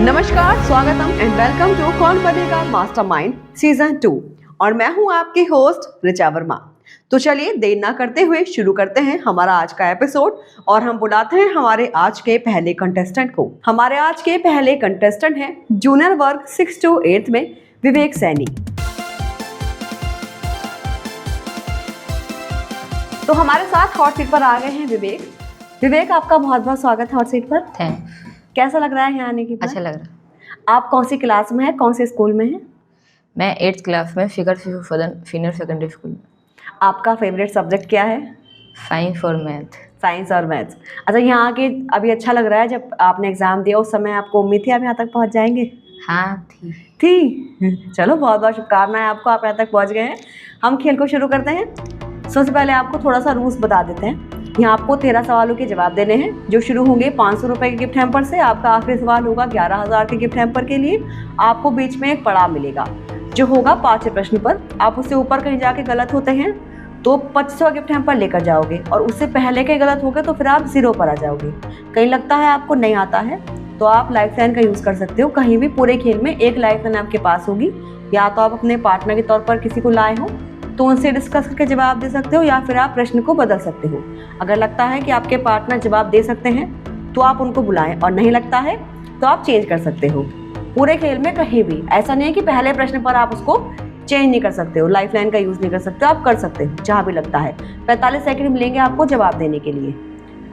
नमस्कार, स्वागतम and welcome to कौन बनेगा मास्टरमाइंड सीजन 2 और मैं हूं आपकी होस्ट ऋचा वर्मा। तो चलिए देर ना करते हुए शुरू करते हैं हमारा आज का एपिसोड और हम बुलाते हैं हमारे आज के पहले कंटेस्टेंट को। हमारे आज के पहले कंटेस्टेंट हैं जूनियर वर्ग 6 to 8 में विवेक सैनी। तो हमारे साथ हॉट सीट पर आ गए हैं विवेक। विवेक, आपका बहुत बहुत स्वागत है हॉट सीट पर। थैंक्स। कैसा लग रहा है यहाँ आने के बाद? अच्छा लग रहा है। आप कौन सी क्लास में हैं, कौन से स्कूल में हैं? मैं 8th क्लास में फिगर फदन सीनियर सेकेंडरी स्कूल में। आपका फेवरेट सब्जेक्ट क्या है? साइंस और मैथ। साइंस और मैथ्स। अच्छा, यहाँ आके अभी अच्छा लग रहा है? जब आपने एग्जाम दिया उस समय आपको उम्मीद थी आप यहाँ तक पहुँच जाएंगे? हाँ थी। चलो, बहुत बहुत शुभकामनाएं आपको, आप यहाँ तक पहुँच गए हैं। हम खेल को शुरू करते हैं। सबसे पहले आपको थोड़ा सा रूल्स बता देते हैं। यहाँ आपको 13 सवालों के जवाब देने हैं जो शुरू होंगे 500 रुपये के गिफ्ट हैम्पर से। आपका आखिरी सवाल होगा 11,000 के गिफ्ट हैम्पर के लिए। आपको बीच में एक पड़ाव मिलेगा जो होगा 5 प्रश्न पर। आप उससे ऊपर कहीं जाके गलत होते हैं तो 2500 गिफ्ट हैम्पर लेकर जाओगे और उससे पहले के गलत हो गए तो फिर आप 0 पर आ जाओगे। कहीं लगता है आपको नहीं आता है तो आप लाइफ लाइन का यूज़ कर सकते हो। कहीं भी पूरे खेल में एक लाइफ लाइन आपके पास होगी। या तो आप अपने पार्टनर के तौर पर किसी को लाए हो तो उनसे डिस्कस करके जवाब दे सकते हो या फिर आप प्रश्न को बदल सकते हो। अगर लगता है कि आपके पार्टनर जवाब दे सकते हैं तो आप उनको बुलाएं और नहीं लगता है तो आप चेंज कर सकते हो। पूरे खेल में कहीं भी ऐसा नहीं है कि पहले प्रश्न पर आप उसको चेंज नहीं कर सकते हो, लाइफ लाइन का यूज़ नहीं कर सकते हो। आप कर सकते हो जहाँ भी लगता है। 45 सेकंड मिलेंगे आपको जवाब देने के लिए।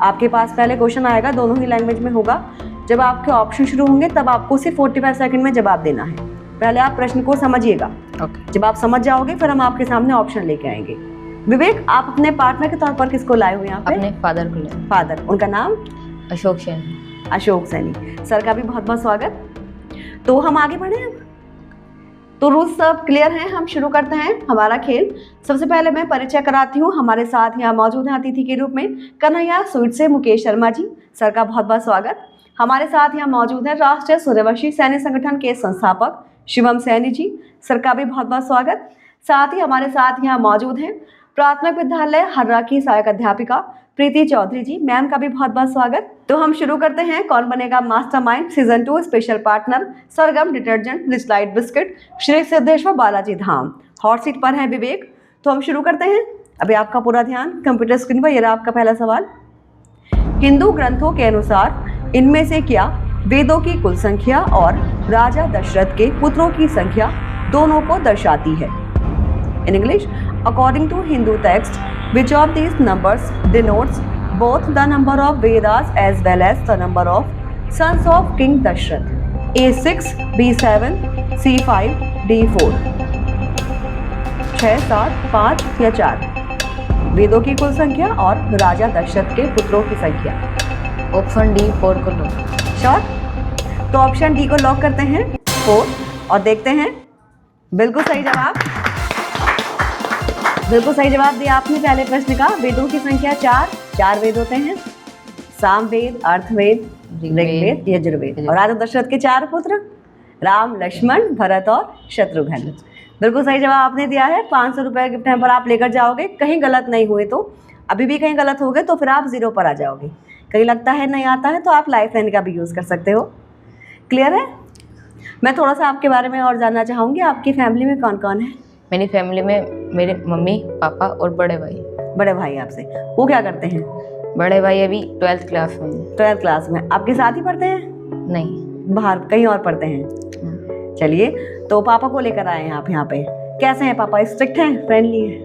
आपके पास पहले क्वेश्चन आएगा, दोनों ही लैंग्वेज में होगा। जब आपके ऑप्शन शुरू होंगे तब आपको सिर्फ 45 सेकंड में जवाब देना है। पहले आप प्रश्न को समझिएगा। जब आप समझ जाओगे फिर हम आपके सामने ऑप्शन लेके आएंगे। विवेक, आप अपने पार्टनर के तौर पर किसको लाए हो यहाँ पे? अपने फादर को लाए। फादर, उनका नाम? अशोक सैनी। अशोक सैनी सर का भी बहुत बहुत स्वागत। तो हम आगे बढ़े। तो रूल्स सब क्लियर हैं, हम शुरू करते हैं हमारा खेल। सबसे पहले मैं परिचय कराती हूँ। हमारे साथ यहाँ मौजूद हैं अतिथि के रूप में कन्हैया स्वीट से मुकेश शर्मा जी, सर का बहुत बहुत स्वागत। हमारे साथ यहाँ मौजूद हैं राष्ट्रीय सूर्यवंशी सैनिक संगठन के संस्थापक शिवम सैनी जी, सर का भी बहुत बहुत स्वागत। साथ ही हमारे साथ यहाँ मौजूद हैं प्राथमिक विद्यालय हर्रा की सहायक अध्यापिका प्रीति चौधरी जी, मैम का भी बहुत बहुत स्वागत। तो हम शुरू करते हैं कौन बनेगा mastermind season 2 special partner Sargam detergent rich light biscuit Shri Siddheshwar Balaji Dham. Hot seat पर है विवेक। तो हम शुरू करते हैं। अभी आपका पूरा ध्यान कंप्यूटर स्क्रीन पर। ये रहा आपका पहला सवाल। हिंदू ग्रंथों के अनुसार इनमें से क्या वेदों की कुल संख्या और राजा दशरथ के पुत्रों की संख्या दोनों को दर्शाती है? In English, according to Hindu text which of these numbers denotes both the number of Vedas as well as the number of sons of King Dashrath? A6, B7, C5, D4। 6, 7, 5 या 4? वेदों की कुल संख्या और राजा दशरथ के पुत्रों की संख्या। ऑप्शन डी 4 को लो। श्योर? तो ऑप्शन डी को लॉक करते हैं 4 और देखते हैं। बिल्कुल सही जवाब। बिल्कुल सही जवाब दिया आपने पहले प्रश्न का। वेदों की संख्या 4 वेद होते हैं, सामवेद, अर्थवेद, ऋग्वेद, यजुर्वेद। और राजा दशरथ के 4 पुत्र राम, लक्ष्मण, भरत और शत्रुघ्न। बिल्कुल सही जवाब आपने दिया है। 500 रुपये गिफ्ट हैम्पर आप लेकर जाओगे। कहीं गलत नहीं हुए तो, अभी भी कहीं गलत हो गए तो फिर आप 0 पर आ जाओगे। कहीं लगता है नहीं आता है तो आप लाइफ लाइन का भी यूज़ कर सकते हो। क्लियर है? मैं थोड़ा सा आपके बारे में और जानना चाहूँगी। आपकी फैमिली में कौन कौन है? मेरी फैमिली में मेरे मम्मी, पापा और बड़े भाई। बड़े भाई आपसे, वो क्या करते हैं? बड़े भाई अभी 12th क्लास में। 12th क्लास में। आपके साथ ही पढ़ते हैं? नहीं, बाहर कहीं और पढ़ते हैं। चलिए, तो पापा को लेकर आए हैं आप यहाँ पे। कैसे हैं पापा? स्ट्रिक्ट हैं, फ्रेंडली हैं?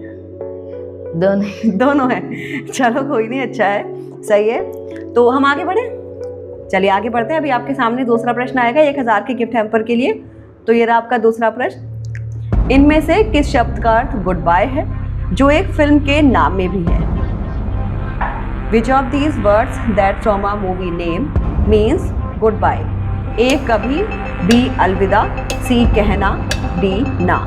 दोनों हैं। चलो कोई नहीं, अच्छा है, सही है। तो हम आगे बढ़े। चलिए आगे बढ़ते हैं। अभी आपके सामने दूसरा प्रश्न आएगा 1000 के गिफ्ट हैम्पर के लिए। तो ये रहा आपका दूसरा प्रश्न। इनमें से किस शब्द का अर्थ गुड बाय है जो एक फिल्म के नाम में भी है? Which of these words that from a movie name means goodbye? A कभी, बी अलविदा, सी कहना, डी ना।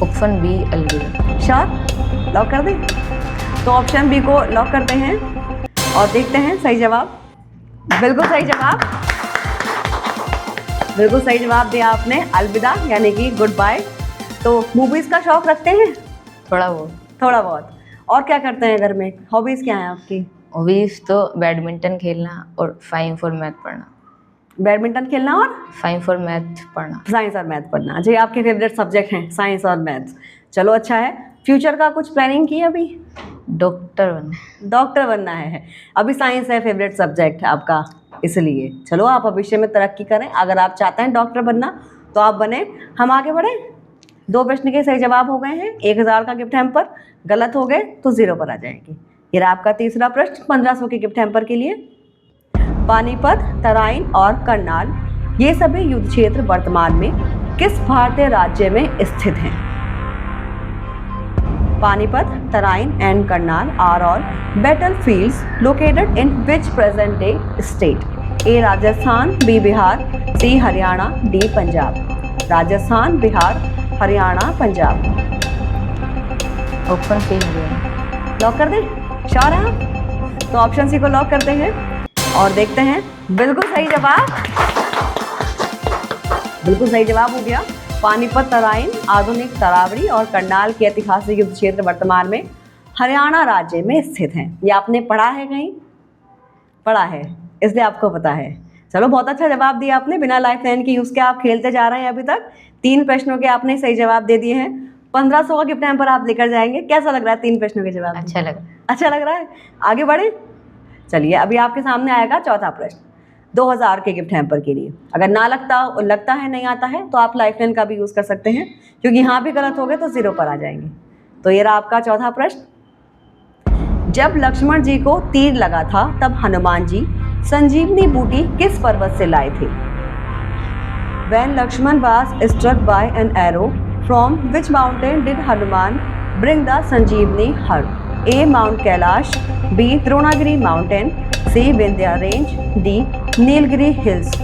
ऑप्शन बी अलविदा। श्योर? लॉक कर दें? तो ऑप्शन बी को लॉक करते हैं और देखते हैं सही जवाब। बिल्कुल सही जवाब। बिल्कुल सही जवाब दिया आपने, अलविदा यानी कि गुड बाय। तो मूवीज़ का शौक रखते हैं? थोड़ा बहुत। थोड़ा बहुत। और क्या करते हैं घर में? हॉबीज़ क्या हैं आपकी? हॉबीज तो बैडमिंटन खेलना और फाइन फॉर मैथ पढ़ना। बैडमिंटन खेलना और फाइन फॉर मैथ पढ़ना। साइंस और मैथ पढ़ना। अच्छा, ये आपके फेवरेट सब्जेक्ट हैं साइंस और मैथ। चलो अच्छा है। फ्यूचर का कुछ प्लानिंग की है अभी? डॉक्टर बनना। डॉक्टर बनना है। अभी साइंस है फेवरेट सब्जेक्ट आपका, इसलिए चलो आप भविष्य में तरक्की करें। अगर आप चाहते हैं डॉक्टर बनना तो आप बने। हम आगे बढ़े। 2 प्रश्न के सही जवाब हो गए हैं, 1000 का गिफ्ट हैम्पर। गलत हो गए तो 0 पर आ जाएंगे। ये रहा आपका तीसरा प्रश्न 1500 के गिफ्ट हैम्पर के लिए। पानीपत, तराइन और करनाल ये सभी युद्ध क्षेत्र वर्तमान में किस भारतीय राज्य में स्थित हैं? Panipat, Tarain and Karnal are all battlefields located in which present day state? A Rajasthan, B Bihar, C Haryana, D Punjab. Rajasthan, Bihar, Haryana, Punjab. Option C Haryana. Lock कर दें? श्योर है आप? तो ऑप्शन सी को लॉक करते हैं और देखते हैं। बिल्कुल सही जवाब, बिल्कुल सही जवाब हो गया। पानीपत, तराइन आधुनिक तरावड़ी और करनाल के ऐतिहासिक युद्ध क्षेत्र वर्तमान में हरियाणा राज्य में स्थित हैं। ये आपने पढ़ा है कहीं? पढ़ा है, इसलिए आपको पता है। चलो बहुत अच्छा जवाब दिया आपने, बिना लाइफ लाइन के यूज़ के आप खेलते जा रहे हैं अभी तक। 3 प्रश्नों के आपने सही जवाब दे दिए हैं। 1500 का गिफ्ट हैम्पर आप लेकर जाएंगे। कैसा लग रहा है 3 प्रश्नों के जवाब? अच्छा लग रहा है। अच्छा लग रहा है। आगे बढ़े। चलिए अभी आपके सामने आएगा चौथा प्रश्न 2000 के गिफ्ट हैम्पर के लिए। अगर ना लगता है नहीं आता है तो आप लाइफलाइन का भी यूज़ कर सकते हैं, क्योंकि यहाँ भी गलत हो गए तो 0 पर आ जाएंगे। तो ये रहा आपका चौथा प्रश्न। जब लक्ष्मण जी को तीर लगा था तब हनुमान जी संजीवनी बूटी किस पर्वत से लाए थे? When Lakshman was struck by an arrow, from which mountain did Hanuman bring the Sanjeevani herb? A. Mount Kailash, B. Dronagiri mountain, C. Vindhya range, D. Nilgiri hills।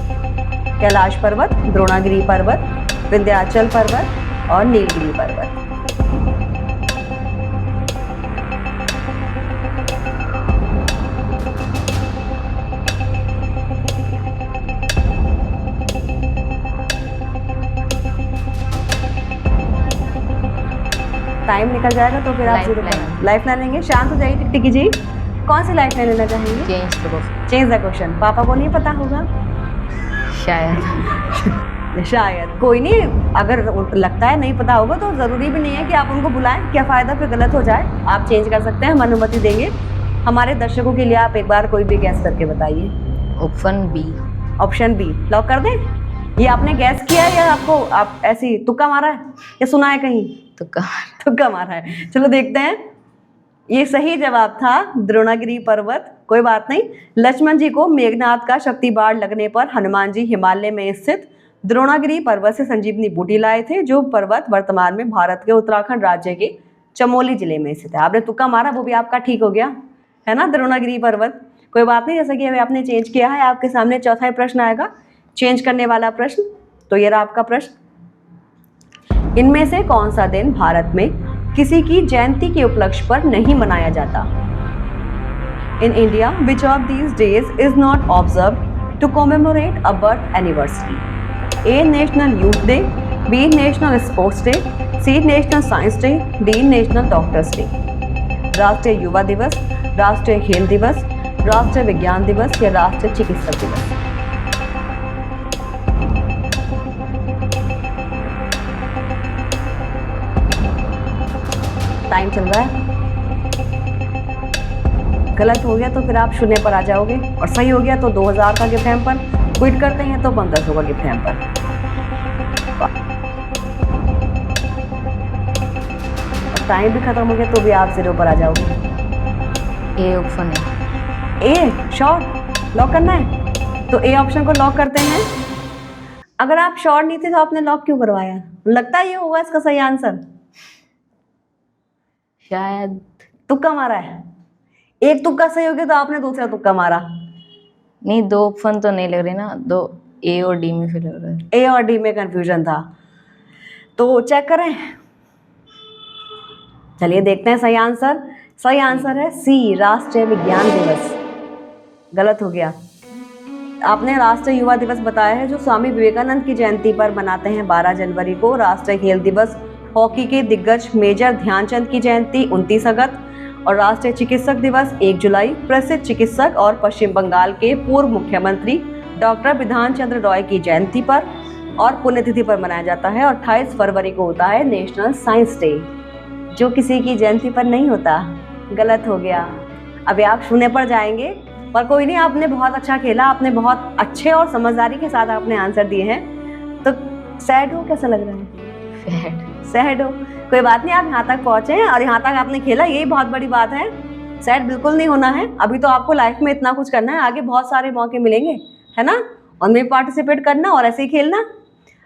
Kailash पर्वत, द्रोणागिरी पर्वत, विंध्याचल पर्वत और नीलगिरी पर्वत। टाइम निकल जाएगा तो फिर आप लाइफ लाइन लेंगे। शांत हो जाइए, टिक कीजिए। कौन सी लाइफ लाइन लेना चाहेंगे? Change the question. पापा को नहीं पता होगा शायद। शायद कोई नहीं, अगर लगता है नहीं पता होगा तो ज़रूरी भी नहीं है कि आप उनको बुलाएं। क्या फ़ायदा फिर गलत हो जाए। आप चेंज कर सकते हैं, हम अनुमति देंगे। हमारे दर्शकों के लिए आप एक बार कोई भी गैस करके बताइए। Option B. Option B lock कर दें? ये आपने गैस किया है या आपको आप ऐसी तुक्का मारा है या सुना है कहीं? तुक्का मारा है। चलो देखते हैं। ये सही जवाब था द्रोणागिरी पर्वत। कोई बात नहीं। लक्ष्मण जी को मेघनाथ का शक्ति बाढ़ लगने पर हनुमान जी हिमालय में स्थित द्रोणागिरी पर्वत से संजीवनी बूटी लाए थे, जो पर्वत वर्तमान में भारत के उत्तराखंड राज्य के चमोली जिले में स्थित है। आपने तुक्का मारा, वो भी आपका ठीक हो गया है ना, द्रोणागिरी पर्वत। कोई बात नहीं, जैसा कि अभी आपने चेंज किया है। आपके सामने चौथा प्रश्न आएगा, चेंज करने वाला प्रश्न। तो ये रहा आपका प्रश्न। इनमें से कौन सा दिन भारत में किसी की जयंती के उपलक्ष्य पर नहीं मनाया जाता? In India which of these days is not observed to commemorate a birth anniversary? A national youth day, B national sports day, C national science day, D national doctors day. राष्ट्रीय युवा दिवस, राष्ट्रीय खेल दिवस, राष्ट्रीय विज्ञान दिवस या राष्ट्रीय चिकित्सक दिवस? टाइम चल रहा है। गलत हो गया तो फिर आप 0 पर आ जाओगे, और सही हो गया तो 2000 का गिफ्ट हैम्पर। क्विट करते हैं तो 1500 का गिफ्ट हैम्पर। टाइम भी खत्म हो गया तो भी आप 0 पर आ जाओगे। ए ऑप्शन है। ए श्योर लॉक करना है तो ए ऑप्शन को लॉक करते हैं। अगर आप श्योर नहीं थे तो आपने लॉक क्यों करवाया? लगता है ये होगा इसका सही आंसर। शायद तुक्का मारा है। एक तुक्का सही हो गया तो आपने दूसरा तुक्का मारा। नहीं, 2 ऑप्शन तो नहीं लग रहे ना, 2 ए और डी में फिर लग रहा है। ए और डी में कंफ्यूजन था, तो चेक करें। चलिए देखते हैं सही आंसर। सही आंसर है सी, राष्ट्रीय विज्ञान दिवस। गलत हो गया। आपने राष्ट्रीय युवा दिवस बताया है, जो स्वामी विवेकानंद की जयंती पर मनाते हैं 12 जनवरी को। राष्ट्रीय खेल दिवस हॉकी के दिग्गज मेजर ध्यानचंद की जयंती 29 अगस्त, और राष्ट्रीय चिकित्सक दिवस 1 जुलाई प्रसिद्ध चिकित्सक और पश्चिम बंगाल के पूर्व मुख्यमंत्री डॉक्टर बिधान चंद्र रॉय की जयंती पर और पुण्यतिथि पर मनाया जाता है। और 28 फरवरी को होता है नेशनल साइंस डे, जो किसी की जयंती पर नहीं होता। गलत हो गया। अभी आप शून्य पर जाएंगे, पर कोई नहीं, आपने बहुत अच्छा खेला, आपने बहुत अच्छे और समझदारी के साथ आपने आंसर दिए हैं। तो सैड हो, कैसा लग रहा है? सैड हो, कोई बात नहीं, आप यहाँ तक पहुँचे हैं और यहाँ तक आपने खेला, यही बहुत बड़ी बात है। सैड बिल्कुल नहीं होना है। अभी तो आपको लाइफ में इतना कुछ करना है, आगे बहुत सारे मौके मिलेंगे, है ना, उनमें पार्टिसिपेट करना और ऐसे ही खेलना।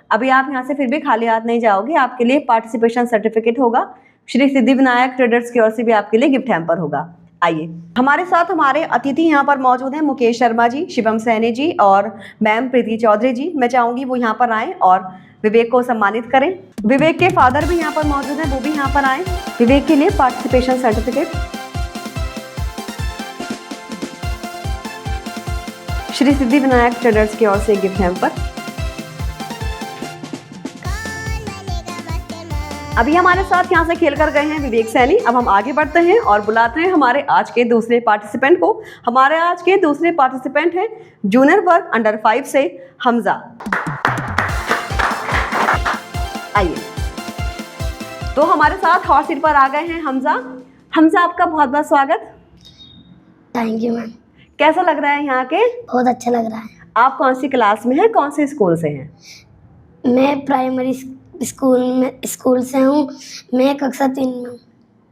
अभी आप यहाँ से फिर भी खाली हाथ नहीं जाओगे, आपके लिए पार्टिसिपेशन सर्टिफिकेट होगा, श्री सिद्धिविनायक ट्रेडर्स की ओर से भी आपके लिए गिफ्ट हैम्पर होगा। आइए, हमारे साथ हमारे अतिथि यहाँ पर मौजूद हैं, मुकेश शर्मा जी, शिवम सैनी जी और मैम प्रीति चौधरी जी। मैं चाहूंगी वो यहाँ पर आएँ और विवेक को सम्मानित करें। विवेक के फादर भी यहाँ पर मौजूद हैं, वो भी यहाँ पर आए। विवेक के लिए participation certificate, Shri Siddhivinayak traders की ओर से गिफ्ट हैम्पर। अभी हमारे साथ यहाँ से खेल कर गए हैं विवेक सैनी। अब हम आगे बढ़ते हैं और बुलाते हैं हमारे आज के दूसरे पार्टिसिपेंट को। हमारे आज के दूसरे पार्टिसिपेंट हैं जूनियर वर्ग अंडर 5 से हमजा। आइए, तो हमारे साथ हॉट सीट पर आ गए हैं हमजा। हमजा, आपका बहुत बहुत स्वागत। Thank you ma'am. कैसा लग रहा है यहाँ के? बहुत अच्छा लग रहा है। आप कौन सी क्लास में हैं, कौन से स्कूल से हैं? मैं प्राइमरी स्कूल से हूँ। मैं कक्षा 3 में हूँ।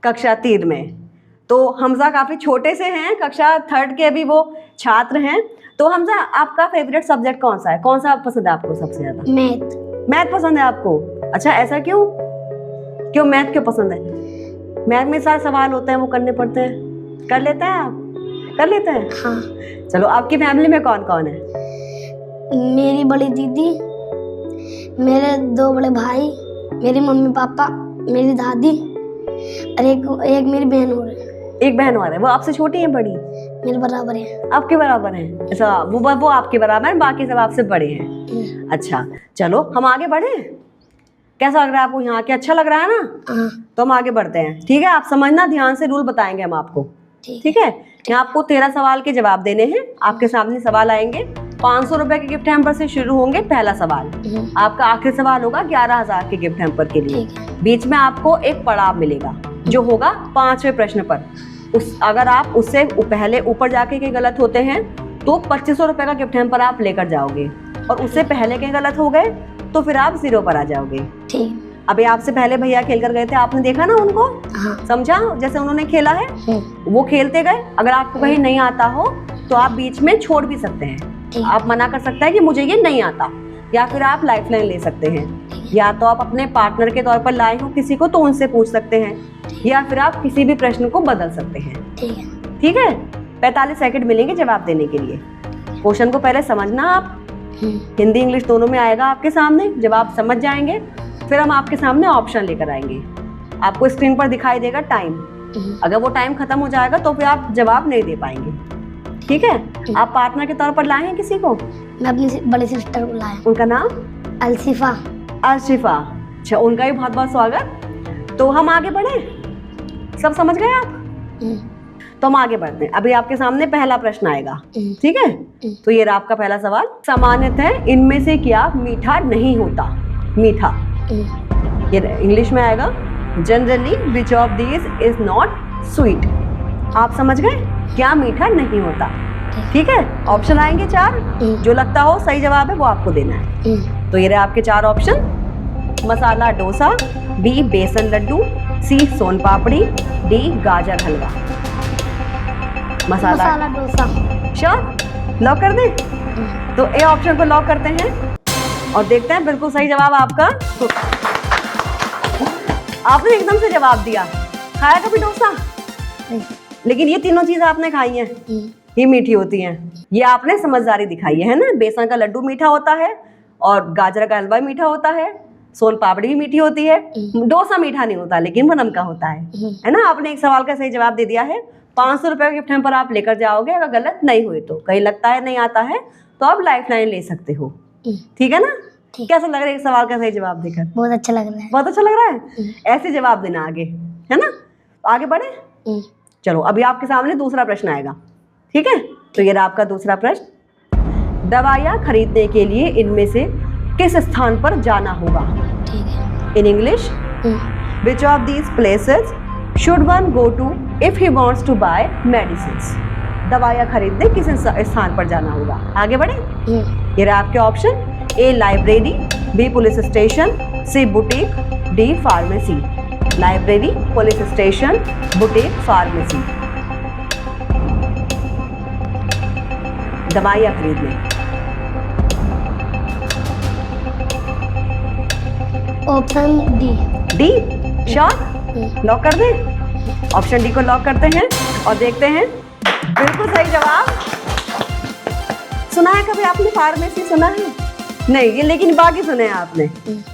कक्षा 3 में। तो हमजा काफ़ी छोटे से हैं, कक्षा 3 के अभी वो छात्र हैं। तो हमजा, आपका फेवरेट सब्जेक्ट कौन सा है, कौन सा पसंद है आपको सबसे ज़्यादा? मैथ पसंद है आपको? अच्छा, ऐसा क्यों? क्यों मैथ क्यों पसंद है? मैथ में सारे सवाल होते हैं, वो करने पड़ते हैं। कर लेते हैं आप? कर लेते हैं? हाँ। चलो, आपकी फैमिली में कौन कौन है? मेरी बड़ी दीदी, मेरे 2 बड़े भाई, मेरी मम्मी पापा, मेरी दादी और एक मेरी बहन और है। एक बहन और है, वो आपसे छोटी है बड़ी? मेरे बराबर है। आपके बराबर है? अच्छा, वो आपके बराबर है, बाकी सब आपसे बड़े हैं। अच्छा, चलो हम आगे बढ़े। कैसा लग रहा है आपको यहाँ के? अच्छा लग रहा है ना? हाँ। तो हम आगे बढ़ते हैं, ठीक है? आप समझना, ध्यान से रूल बताएंगे हम आपको, ठीक है? यहाँ आपको 13 सवाल के जवाब देने हैं। आपके सामने सवाल आएंगे, 500 रुपए के गिफ्ट हैम्पर से शुरू होंगे। पहला सवाल आपका आखिरी सवाल होगा 11,000 के गिफ्ट हैम्पर के लिए। बीच में आपको एक पड़ाव मिलेगा जो होगा 5वें प्रश्न पर। अगर आप उससे पहले ऊपर जाके के गलत होते हैं तो 2500 रुपए का गिफ्ट हैम्पर आप लेकर जाओगे, और उससे पहले के गलत हो गए तो फिर आप 0 पर आ जाओगे। ठीक। अभी आपसे पहले भैया खेल कर गए थे, आपने देखा ना उनको? हाँ। समझा जैसे उन्होंने खेला है? वो खेलते गए। अगर आपको कहीं नहीं आता हो तो आप बीच में छोड़ भी सकते हैं। आप मना कर सकते हैं कि मुझे ये नहीं आता, या फिर आप लाइफलाइन ले सकते हैं, या तो आप अपने पार्टनर के तौर पर लाए हो किसी को तो उनसे पूछ सकते हैं, या फिर आप किसी भी प्रश्न को बदल सकते हैं। ठीक है? 45 सेकंड मिलेंगे जवाब देने के लिए। क्वेश्चन को पहले समझना आप, हिंदी इंग्लिश दोनों में आएगा आपके सामने। जब आप समझ जाएंगे फिर हम आपके सामने ऑप्शन लेकर आएंगे। आपको स्क्रीन पर दिखाई देगा टाइम। अगर वो टाइम खत्म हो जाएगा तो फिर आप जवाब नहीं दे पाएंगे। ठीक है? आप पार्टनर के तौर पर लाए हैं किसी को? मैं अपनी बड़ी सिस्टर को लाया। उनका नाम? अलशिफा। अलशिफा। अच्छा, उनका भी बहुत बहुत स्वागत। तो हम आगे बढ़े, सब समझ गए आप? तो हम आगे बढ़ते हैं। अभी आपके सामने पहला प्रश्न आएगा, ठीक है? तो ये रहा आपका पहला सवाल। सामान्यतः इनमें से क्या मीठा नहीं होता? मीठा, ये इंग्लिश में आएगा, generally which of these is not sweet. आप समझ गए क्या मीठा नहीं होता? ठीक है? ऑप्शन आएंगे 4, जो लगता हो सही जवाब है वो आपको देना है। तो ये रहे आपके 4 ऑप्शन: मसाला डोसा, बी बेसन लड्डू, सी सोन पापड़ी, डी गाजर हलवा। मसाला डोसा। श्योर? लॉक कर दें? तो ए ऑप्शन को लॉक करते हैं और देखते हैं बिल्कुल सही जवाब आपका। आपने एकदम से जवाब दिया। खाया कभी डोसा? लेकिन ये तीनों चीज आपने खाई हैं, ये मीठी होती हैं। ये आपने समझदारी दिखाई है ना? बेसन का लड्डू मीठा होता है और गाजर का हलवा मीठा होता है, सोन पापड़ी भी मीठी होती है, डोसा मीठा नहीं होता लेकिन वो नमका होता है ना? आपने एक सवाल का सही जवाब दे दिया है। 500 रुपए का गिफ्ट हैम्पर आप लेकर जाओगे। अगर गलत नहीं हुए तो, कहीं लगता है नहीं आता है तो आप लाइफलाइन ले सकते हो। ठीक है ना? कैसा लग रहा है एक सवाल का सही जवाब देकर? बहुत अच्छा लग रहा है। बहुत अच्छा लग रहा है। ऐसे जवाब देना आगे, है ना? आगे बढ़े, चलो अभी आपके सामने दूसरा प्रश्न आएगा, ठीक है। तो ये रहा आपका दूसरा प्रश्न। दवाइयाँ खरीदने के लिए इनमें से किस स्थान पर जाना होगा? ठीक है। In English, which of these places should one go to if he wants to buy medicines? दवाइयाँ खरीदने किस स्थान पर जाना होगा? आगे बढ़े। ये रहा आपके option. A library, B police station, C boutique, D pharmacy. Library, police station, boutique, pharmacy. दवाइयाँ खरीदने। Option D. D sure? Lock कर दें? ऑप्शन डी को लॉक करते हैं और देखते हैं। बिल्कुल सही जवाब। सुना है कभी आपने फार्मेसी सुना है? नहीं, ये लेकिन बाकी सुने हैं आपने।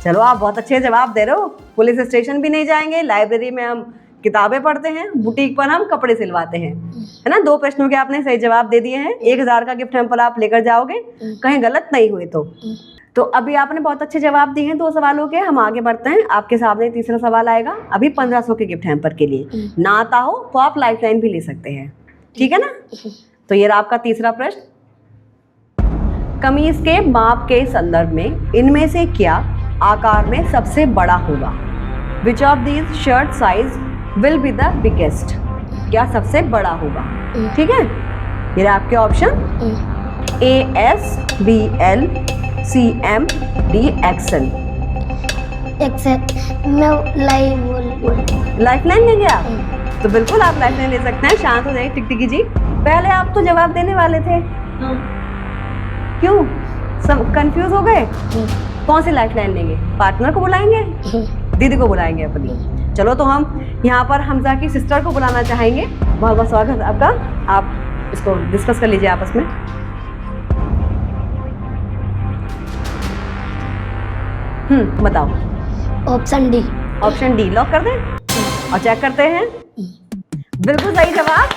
चलो आप बहुत अच्छे जवाब दे रहे हो। पुलिस स्टेशन भी नहीं जाएंगे, लाइब्रेरी में हम किताबें पढ़ते हैं, बुटीक पर हम कपड़े सिलवाते हैं, है ना। 2 प्रश्नों के आपने सही जवाब दे दिए हैं। 1000 का गिफ्ट हैम्पर आप लेकर जाओगे, कहीं गलत नहीं हुए तो अभी आपने बहुत अच्छे जवाब दिए हैं 2 सवालों के। हम आगे बढ़ते हैं। आपके सामने तीसरा सवाल आएगा अभी 1500 के गिफ्ट हैम्पर के लिए। ना आता हो तो आप लाइफलाइन भी ले सकते हैं, ठीक है ना। तो ये रहा आपका तीसरा प्रश्न। कमीज के माप के संदर्भ में इनमें से क्या आकार में सबसे बड़ा होगा? Which of these shirt size will be the biggest? क्या सबसे बड़ा होगा? ठीक है। ये रहा आपके option. A S, B L, C M, D XL. XL. मैं लाइफलाइन लेंगे आप? तो बिल्कुल आप लाइफलाइन ले सकते हैं। शांत हो जाइए टिकटिकी जी। पहले आप तो जवाब देने वाले थे, क्यों सब कंफ्यूज हो गए? कौन सी लाइफलाइन लेंगे? पार्टनर को बुलाएंगे, दीदी को बुलाएंगे अपनी? चलो तो हम यहाँ पर हमजा की सिस्टर को बुलाना चाहेंगे। बहुत बहुत स्वागत है आपका। आप इसको डिस्कस कर लीजिए आपस में। बताओ। Option D. Option D lock कर दें और चेक करते हैं। बिल्कुल सही जवाब।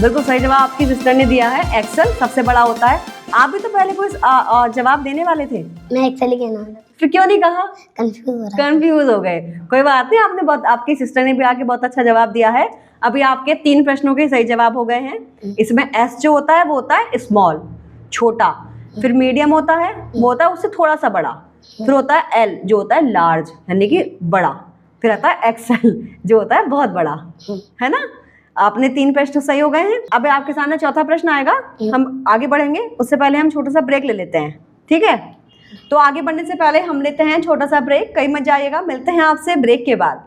बिल्कुल सही जवाब आपकी सिस्टर ने दिया है। एक्सेल सबसे बड़ा होता है। आप भी तो पहले कोई जवाब देने वाले थे। मैं एक्सेल ही कहना वाला। फिर क्यों नहीं कहा? कंफ्यूज हो गए। कोई बात नहीं, आपने बहुत, आपकी सिस्टर ने भी आके बहुत अच्छा जवाब दिया है। अभी आपके 3 प्रश्नों के सही जवाब हो गए हैं। इसमें एस जो होता है वो होता है स्मॉल, छोटा। फिर मीडियम होता है, वो होता है उससे थोड़ा सा बड़ा। फिर होता है एल जो होता है लार्ज, यानी कि बड़ा। फिर आता है एक्सेल जो होता है बहुत बड़ा, है ना। आपने 3 प्रश्न सही हो गए हैं। अब आपके सामने चौथा प्रश्न आएगा। हम आगे बढ़ेंगे, उससे पहले हम छोटा सा ब्रेक ले लेते हैं, ठीक है। तो आगे बढ़ने से पहले हम लेते हैं छोटा सा ब्रेक। कहीं मत जाइएगा, मिलते हैं आपसे ब्रेक के बाद।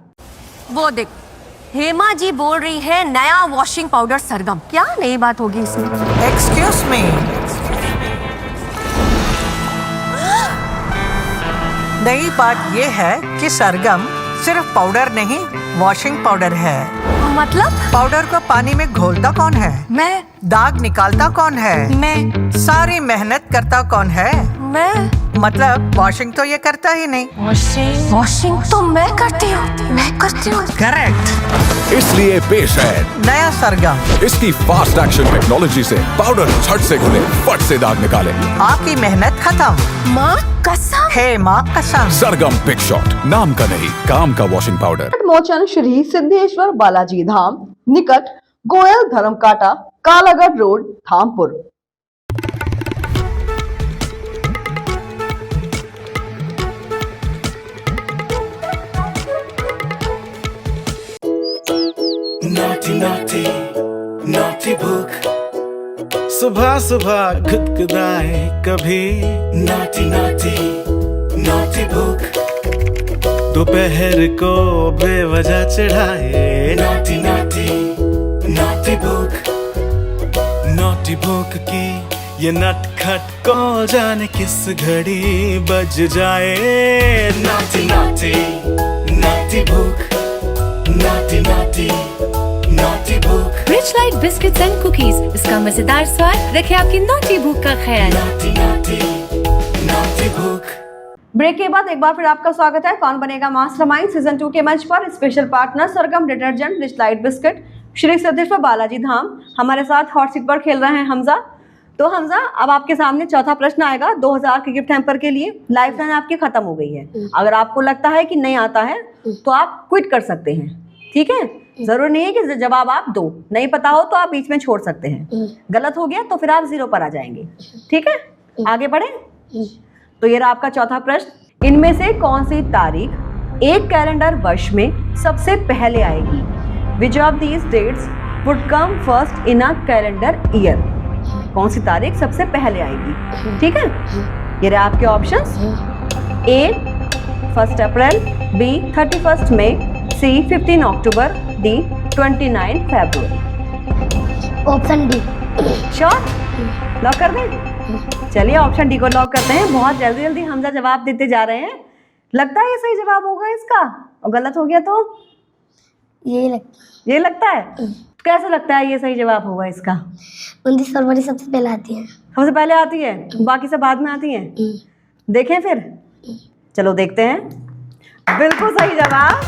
वो देख, हेमा जी बोल रही है नया वॉशिंग पाउडर सरगम। क्या नई बात होगी इसमें? एक्सक्यूज मी, नई बात ये है कि सरगम सिर्फ पाउडर नहीं, वॉशिंग पाउडर है। मतलब? पाउडर को पानी में घोलता कौन है? मैं। दाग निकालता कौन है? मैं। सारी मेहनत करता कौन है? मैं। मतलब वॉशिंग तो ये करता ही नहीं। वॉशिंग तो मैं करती हूँ। करेक्ट। इसलिए पेश है नया सरगम। इसकी फास्ट एक्शन टेक्नोलॉजी से पाउडर झट से घुले, फट से दाग निकाले। आपकी मेहनत खत्म। माँ कसम। हे माँ कसम। सरगम बिग शॉट, नाम का नहीं काम का वॉशिंग पाउडर। मोचन श्री सिद्धेश्वर बालाजी धाम निकट Goyal Dharamkanta, Kalagarh road, Dhampur. naughty naughty naughty भूख सुबह सुबह गुदगुदाए कभी naughty naughty naughty भूख दोपहर को बेवजह चढ़ाए naughty naughty naughty भूख की ये नटखट को जाने किस घड़ी बज जाए naughty naughty naughty भूख naughty naughty naughty भूख। Rich light biscuits and cookies, इसका मजेदार स्वाद रखे आपकी नॉटी भूख का ख्याल। naughty naughty naughty भूख। ब्रेक के बाद एक बार फिर आपका स्वागत है कौन बनेगा मास्टरमाइंड सीजन 2 के मंच पर। Special partner Sargam detergent, rich light biscuit, Shri Siddheshwar Balaji Dham. हमारे साथ हॉट सीट पर खेल रहे हैं हमजा। तो हमजा, अब आपके सामने चौथा प्रश्न आएगा 2000 के गिफ्ट हैम्पर के लिए। लाइफलाइन आपकी खत्म हो गई है। अगर आपको लगता है कि नहीं आता है तो आप क्विट कर सकते हैं, ठीक है। जरूरी नहीं है कि जवाब आप दो, नहीं पता हो तो आप बीच में छोड़ सकते हैं। गलत हो गया तो फिर आप 0 पर आ जाएंगे। ठीक है, आगे बढ़े। तो ये रहा आपका चौथा प्रश्न। इनमें से कौन सी तारीख एक कैलेंडर वर्ष में सबसे पहले आएगी? Which of these dates would come first in a calendar year? कौन सी तारीख सबसे पहले आएगी? ठीक है, ये रहे आपके ऑप्शंस। ए 1 अप्रैल, बी 31 मई, सी 15 अक्टूबर, डी 29 फरवरी। Option D. श्योर, लॉक कर दें? चलिए ऑप्शन डी को लॉक करते हैं। बहुत जल्दी जल्दी हमजा जवाब देते जा रहे हैं। लगता है ये सही जवाब होगा इसका, और गलत हो गया तो यही लगता है। कैसे लगता है ये सही जवाब होगा इसका? 29 फरवरी सबसे पहले आती है। सबसे पहले आती है, बाकी सब बाद में आती हैं। देखें फिर, चलो देखते हैं। बिल्कुल सही जवाब,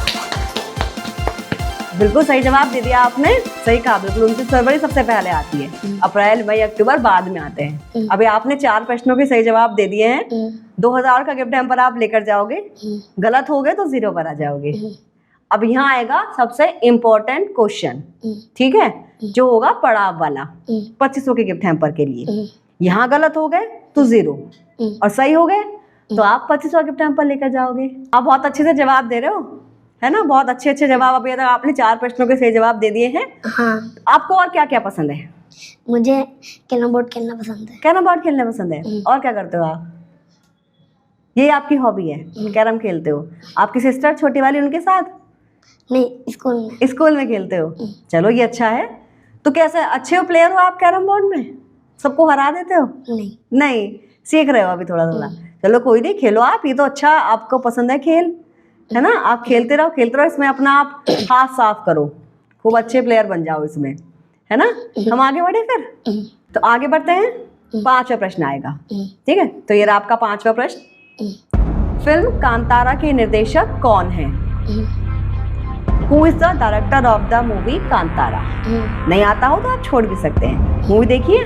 बिल्कुल सही जवाब दे दिया आपने। सही कहा, बिल्कुल 29 फरवरी सबसे पहले आती है, अप्रैल मई अक्टूबर बाद में आते हैं। अभी आपने 4 प्रश्नों के सही जवाब दे दिए हैं। 2000 का गिफ्ट हैम्पर आप लेकर जाओगे। गलत हो गए तो 0 पर आ जाओगे। अब यहाँ आएगा सबसे इम्पोर्टेंट क्वेश्चन, ठीक है, जो होगा पड़ाव वाला 2500 के गिफ्ट हैम्पर के लिए। यहाँ गलत हो गए तो 0, और सही हो गए तो आप 2500 गिफ्ट हैम्पर लेकर जाओगे। आप बहुत अच्छे से जवाब दे रहे हो, है ना? बहुत अच्छे अच्छे जवाब। अभी तक आपने 4 प्रश्नों के सही जवाब दे दिए हैं। हाँ। आपको और क्या क्या पसंद है? मुझे कैरम बोर्ड खेलना पसंद है। कैरम बोर्ड खेलना पसंद है। और क्या करते हो आप? ये आपकी हॉबी है, कैरम खेलते हो। आपकी सिस्टर छोटी वाली उनके साथ? नहीं, स्कूल में खेलते हो। चलो ये अच्छा है। तो कैसे अच्छे हो प्लेयर हो आप कैरम बोर्ड में? सबको हरा देते हो? नहीं, सीख रहे हो अभी थोड़ा थोड़ा। चलो कोई नहीं, खेलो आप। ये तो अच्छा, आपको पसंद है खेल, है ना? आप खेलते रहो खेलते रहो। इसमें अपना आप हाथ साफ करो, खूब अच्छे प्लेयर बन जाओ इसमें, है ना? हम आगे बढ़े फिर। तो आगे बढ़ते हैं। 5वां प्रश्न आएगा, ठीक है? तो ये रहा आपका 5वां प्रश्न। फिल्म कांतारा के निर्देशक कौन है? Who is the director of the movie Kantara? नहीं आता हो तो आप छोड़ भी सकते हैं। मूवी देखिए,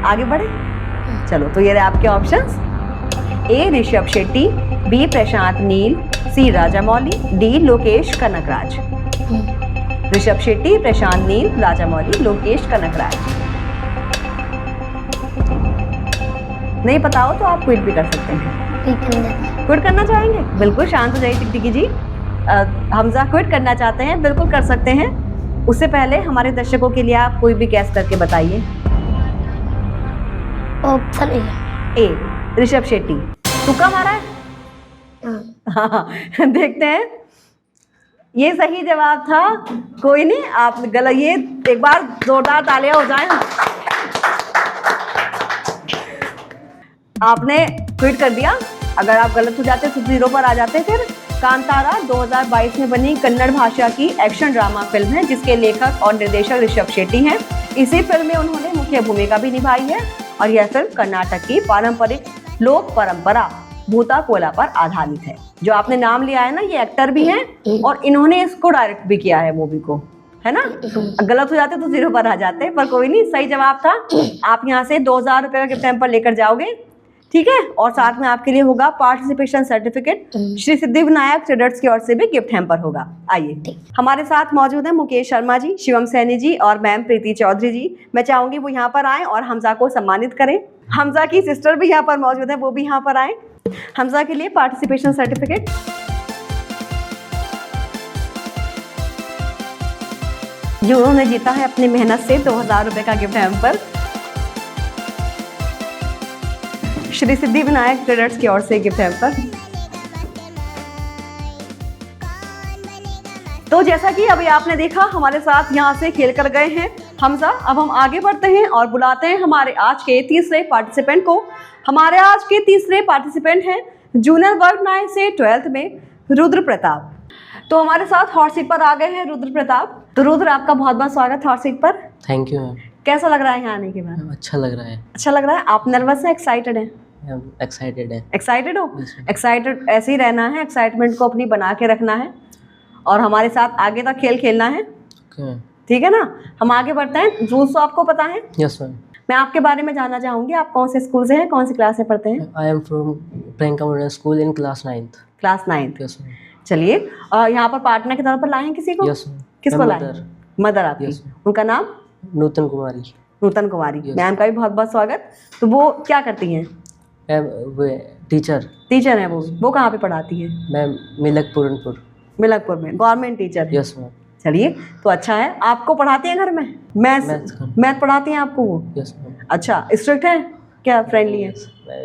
आगे बढ़े। चलो, तो ये रहे आपके ऑप्शंस। ए ऋषभ शेट्टी, बी प्रशांत नील, सी राजामौली, डी लोकेश कनकराज। ऋषभ शेट्टी, प्रशांत नील, राजामौली, लोकेश कनकराज। नहीं पता हो तो आप क्विट भी कर सकते हैं। क्विट करना चाहेंगे? बिल्कुल शांत हो जाइए टिकटिकी जी। हमजा क्विट करना चाहते हैं, बिल्कुल कर सकते हैं। उससे पहले हमारे दर्शकों के लिए आप कोई भी गैस करके बताइए। Option A, Rishabh Shetty. तुक्का मारा है? हाँ, देखते हैं। ये सही जवाब था। कोई नहीं, आप गलत। ये एक बार जोरदार तालियां हो जाए। आपने क्विट कर दिया। अगर आप गलत हो जाते तो 0 पर आ जाते। फिर कांतारा 2022 में बनी कन्नड़ भाषा की एक्शन ड्रामा फिल्म है, जिसके लेखक और निर्देशक ऋषभ शेट्टी हैं। इसी फिल्म में उन्होंने मुख्य भूमिका भी निभाई है, और यह फिल्म कर्नाटक की पारंपरिक लोक परंपरा भूता कोला पर आधारित है। जो आपने नाम लिया है ना, ये एक्टर भी हैं और इन्होंने इसको डायरेक्ट भी किया है मूवी को, है ना? गलत हो जाते तो 0 पर आ जाते, पर कोई नहीं, सही जवाब था। आप यहाँ से 2000 रुपये का गिफ्ट हैम्पर लेकर जाओगे, ठीक है? और साथ में आपके लिए होगा participation certificate. Shri Siddhivinayak traders की ओर से भी गिफ्ट हैम्पर होगा। आइए, हमारे साथ मौजूद है मुकेश शर्मा जी, शिवम सैनी जी और मैम प्रीति चौधरी जी। मैं चाहूंगी वो यहाँ पर आएं और हमजा को सम्मानित करें। हमजा की सिस्टर भी यहाँ पर मौजूद है, वो भी यहाँ पर आए। हमजा के लिए पार्टिसिपेशन सर्टिफिकेट। जो उन्होंने जीता है अपनी मेहनत से 2000 रुपये का gift hamper Shri Siddhivinayak traders की ओर से गिफ्ट हैम्पर। तो जैसा कि अभी आपने देखा, हमारे साथ यहाँ से खेल कर गए हैं हमजा। अब हम आगे बढ़ते हैं और बुलाते हैं हमारे आज के तीसरे पार्टिसिपेंट को। हमारे आज के तीसरे पार्टिसिपेंट हैं जूनियर वर्ग 9 से 12th में रुद्र प्रताप। तो हमारे साथ हॉट सीट पर आ गए हैं रुद्र प्रताप। तो रुद्र, आपका बहुत बहुत स्वागत हॉट सीट पर। Thank you ma'am. कैसा लग रहा है यहाँ आने के बाद? अच्छा लग रहा है। अच्छा लग रहा है। आप नर्वस है, एक्साइटेड है? एक्साइटेड है। एक्साइटेड हो? एक्साइटेड ऐसे ही रहना है, एक्साइटमेंट को अपनी बना के रखना है और हमारे साथ आगे तक खेल खेलना है, ठीक है ना? हम आगे बढ़ते हैं। रूल्स तो आपको पता है? Yes ma'am. मैं आपके बारे में जानना चाहूंगी, आप कौन से स्कूल से हैं, कौन सी क्लास में पढ़ते हैं? I am from Priyanka modern school in class 9th। Class 9th। Yes ma'am. चलिए यहाँ पर पार्टनर के तौर पर लाए हैं किसी को? यस किसको लाए? मदर आपकी। Yes. उनका नाम? नूतन कुमारी। नूतन कुमारी। Yes. मैम का भी बहुत बहुत स्वागत। तो वो क्या करती हैं? वो टीचर। टीचर है वो कहाँ पे पढ़ाती हैं? मैम मिलकपुर मिलकपुर में गवर्नमेंट टीचर है। Yes ma'am. चलिए तो अच्छा है। आपको पढ़ाती हैं घर में? मैथ पढ़ाती हैं आपको वो? Yes ma'am. अच्छा, स्ट्रिक्ट है क्या फ्रेंडली है?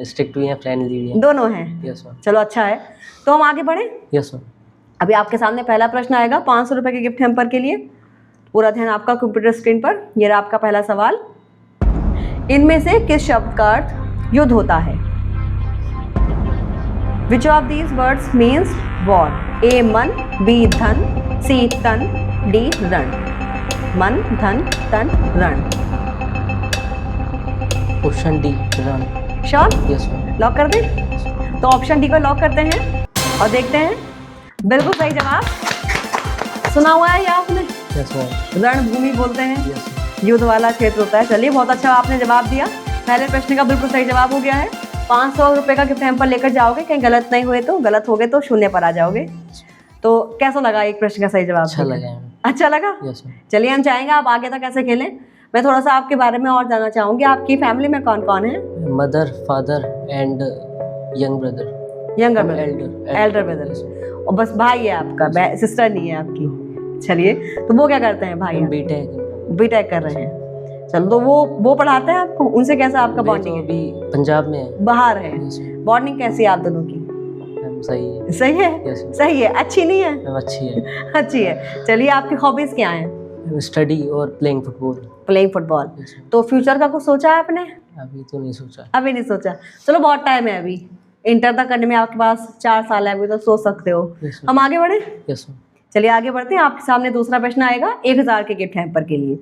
स्ट्रिक्ट भी है फ्रेंडली भी है। दोनों हैं? Yes ma'am. चलो अच्छा है। तो हम आगे बढ़े। Yes ma'am. अभी आपके सामने पहला प्रश्न आएगा 500 रुपए के गिफ्ट हैम्पर के लिए। पूरा ध्यान आपका कंप्यूटर स्क्रीन पर। ये रहा आपका पहला सवाल। इनमें से किस शब्द का अर्थ युद्ध होता है? Which of these words means war? A मन, B धन, C तन, D रण। मन, धन, तन, रण। ऑप्शन डी रण। श्योर? Yes ma'am. लॉक कर दें? तो ऑप्शन डी को लॉक करते हैं और देखते हैं। बिल्कुल सही जवाब। सुना हुआ है ये आपने? Yes ma'am. रणभूमि बोलते हैं, यस। युद्ध वाला क्षेत्र होता है। चलिए बहुत अच्छा आपने जवाब दिया। पहले प्रश्न का बिल्कुल सही जवाब हो गया है। 500 रुपए का गिफ्ट हैम्पर लेकर जाओगे। कहीं गलत नहीं हुए तो, गलत हो गए तो शून्य पर आ जाओगे। तो कैसा लगा एक प्रश्न का सही जवाब? अच्छा लगा मैम। अच्छा लगा? Yes ma'am. चलिए हम चाहेंगे आप आगे तक कैसे खेलें। मैं थोड़ा सा आपके बारे में और जानना चाहूंगी। आपकी फैमिली में कौन कौन है? Mother, father and young brother. Younger brother, Elder brother, और बस भाई है आपका, सिस्टर नहीं है आपकी। चलिए तो वो क्या करते हैं भाई? बीटेक कर रहे हैं। चलो तो वो पढ़ाते हैं आपको? उनसे कैसा आपका बॉन्डिंग है? अभी पंजाब में है। बाहर है। बॉन्डिंग कैसी है आप दोनों की? सही है। सही है? Yes. सही है। अच्छी नहीं है? अच्छी है। अच्छी है। चलिए आपकी हॉबीज क्या हैं? स्टडी और प्लेइंग फुटबॉल। Playing football. तो फ्यूचर का कुछ सोचा है आपने? अभी तो नहीं सोचा। अभी नहीं सोचा। चलो बहुत टाइम है अभी। इंटर तक करने में आपके पास 4 साल है अभी, तो सोच सकते हो। हम आगे बढ़े? Yes ma'am. चलिए आगे बढ़ते हैं। आपके सामने दूसरा प्रश्न आएगा 1000 के गिफ्ट हैम्पर के लिए।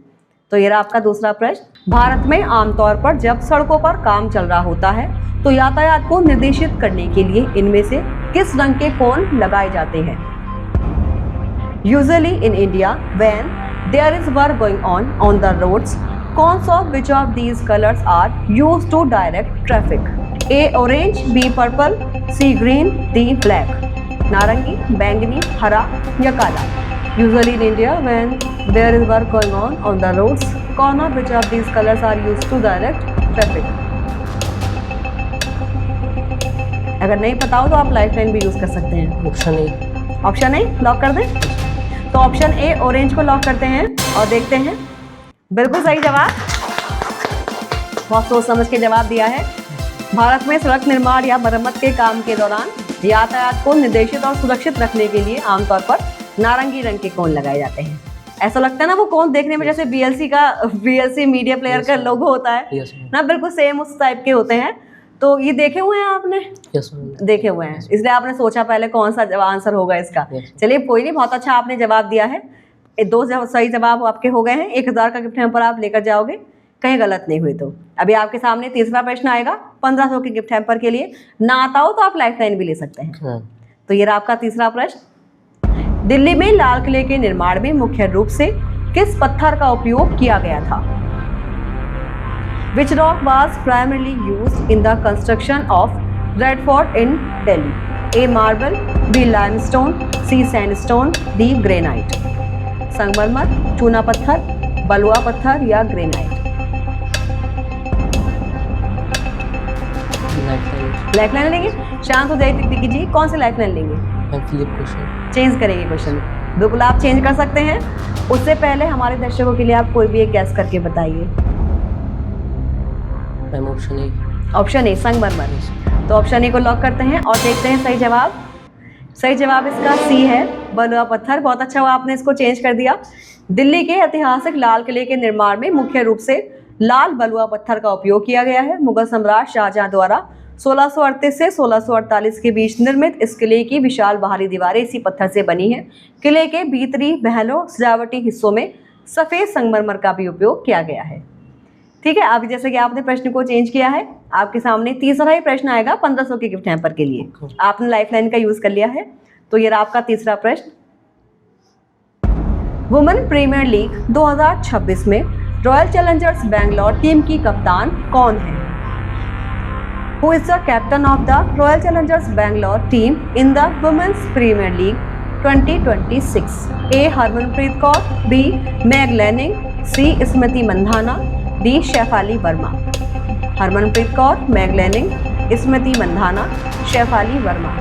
तो ये रहा आपका दूसरा प्रश्न। भारत में आमतौर पर जब सड़कों पर काम चल रहा होता है तो यातायात को निर्देशित करने के लिए इनमें से किस रंग के कोन लगाए जाते हैं? Usually in India when there is work going on the roads, कौन सा which of these colours are used to direct traffic? A orange, B purple, C green, D black. नारंगी, बैंगनी, हरा या काला। Usually in India when there is work going on the roads, कौन of which of these colours are used to direct traffic? अगर नहीं पता हो तो आप लाइफलाइन भी यूज कर सकते हैं। Option A. Option A lock कर दें? तो ऑप्शन ए ऑरेंज को लॉक करते हैं और देखते हैं। बिल्कुल सही जवाब। बहुत सोच समझ के जवाब दिया है। भारत में सड़क निर्माण या मरम्मत के काम के दौरान यातायात को निर्देशित और सुरक्षित रखने के लिए आमतौर पर नारंगी रंग के कोन लगाए जाते हैं। ऐसा लगता है ना वो कोन देखने में जैसे बीएलसी मीडिया प्लेयर का लोगो होता है ना, बिल्कुल सेम उस टाइप के होते हैं। तो ये देखे हुए हैं आपने? यस। देखे हुए हैं, इसलिए आपने सोचा पहले कौन सा आंसर होगा इसका। चलिए कोई नहीं, बहुत अच्छा आपने जवाब दिया है। 2 सही जवाब आपके हो गए हैं। 1000 का गिफ्ट हैम्पर आप लेकर जाओगे, कहीं गलत नहीं हुई तो। अभी आपके सामने तीसरा प्रश्न आएगा 1500 के गिफ्ट हैम्पर के लिए। ना आता हो तो आप लाइफलाइन भी ले सकते हैं। तो ये रहा आपका तीसरा प्रश्न। दिल्ली में लाल किले के निर्माण में मुख्य रूप से किस पत्थर का उपयोग किया गया था? Which rock was primarily used in the construction of Red Fort in Delhi? A. Marble, B. Limestone, C. Sandstone, D. Granite. संगमरमर, चूना पत्थर, बलुआ पत्थर या ग्रेनाइट? लाइफलाइन लेंगे? शांत हो जाइए टिकटिकी जी, कौन सी लाइफलाइन लेंगे? चेंज करेंगे क्वेश्चन? बिल्कुल आप चेंज कर सकते हैं। उससे पहले हमारे दर्शकों के लिए आप कोई भी एक गैस करके बताइए। ऑप्शन ए संगमरमर। तो ऑप्शन ए को लॉक करते हैं और देखते हैं सही जवाब। सही जवाब इसका सी है, बलुआ पत्थर। बहुत अच्छा हुआ आपने इसको चेंज कर दिया। दिल्ली के ऐतिहासिक लाल किले के निर्माण में मुख्य रूप से लाल बलुआ पत्थर का उपयोग किया गया है। मुगल सम्राट शाहजहां द्वारा 1638 से 1648 के बीच निर्मित इस किले की विशाल बाहरी दीवारें इसी पत्थर से बनी हैं। किले के भीतरी महलों सजावटी हिस्सों में सफेद संगमरमर का भी उपयोग किया गया है। ठीक है, अभी जैसे कि आपने प्रश्न को चेंज किया है, आपके सामने तीसरा ही प्रश्न आएगा 1500 के गिफ्ट हैम्पर के लिए। आपने लाइफलाइन का यूज कर लिया है। तो ये रहा आपका तीसरा प्रश्न। वुमेन प्रीमियर लीग 2026 में रॉयल चैलेंजर्स बैंगलोर टीम की कप्तान कौन है? Who is the captain of the Royal Challengers Bangalore team in the Women's Premier League 2026? A. Harmanpreet Kaur, B. Meg Lanning, C. Smriti Mandhana, D. Shefali Verma. Harmanpreet Kaur, Meg Lanning, Smriti Mandhana, Shefali Verma.